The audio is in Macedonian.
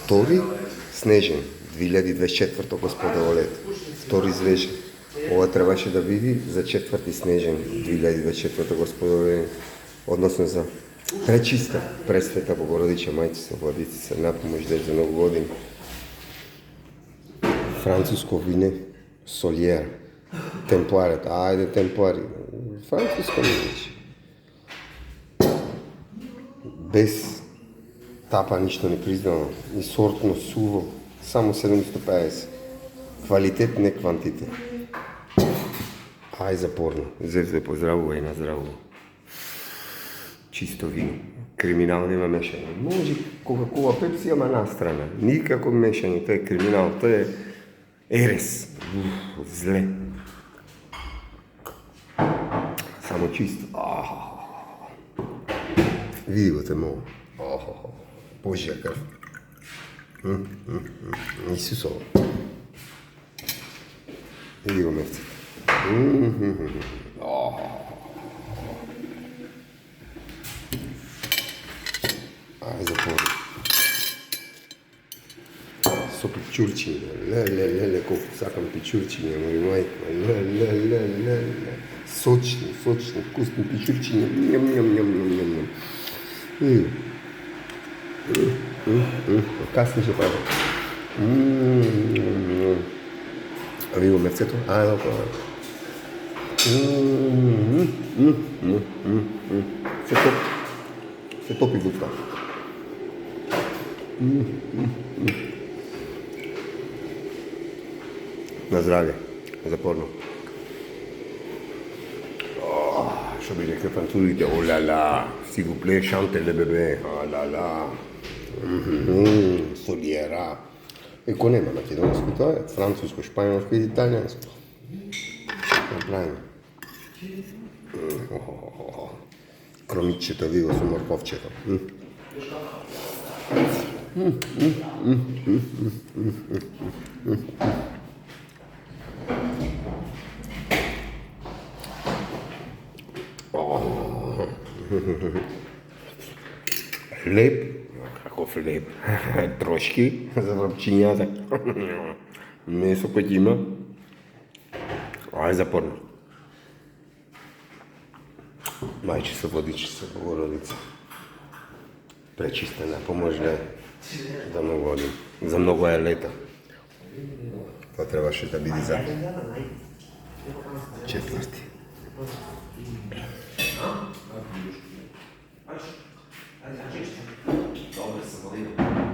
Втори снежен, 2024 господово лето. Втори звежен. Ова требаше да биде за четврти снежен 2024 господово лето. Односно за пречиста пресвета Богородича Мајчица, Владичица, напомош за многу години. Француско вине, Солиер, темпларет, ајде темплари, француско вине. Без тапа ништо не признано, и сортно, суво, само 750. Квалитет, не квантитет. Ај запорно, Зевзе поздравува и на здраво. Чисто вино. Криминал нема мешање. Може Кока-Кола, Пепси, ама настрана. Никако мешање, тоа е криминал, тоа е ерес. Зле. Само чисто. Види го те мого. Божја крв. Исусово. Види го мевците. Ај запори. Со пичурчиња. Леле, колку сакам пичурчиња, мој мајко. Леле. Сочни, вкусни пичурчиња. Нјам. Касни ќе прави. А ви го мевцето? Ајде да пробам. Се топи гутка. На здравје, запорно. Што би рекли французите, олала, си го плее шантеле, бебе, олала, солиера. Еко нема македонско, тоа е француско, шпањолско и италијанско. Направено. Кромичето видо со морковчето. Хлеб, каков хлеб, трошки за врапчињата, месо кој има, ај запорно. Мајчица, Владичица, Богородица, пречистена, поможда за многу години, за многу е лета. Тоа требаше да биде за четврти. Добре, се водим.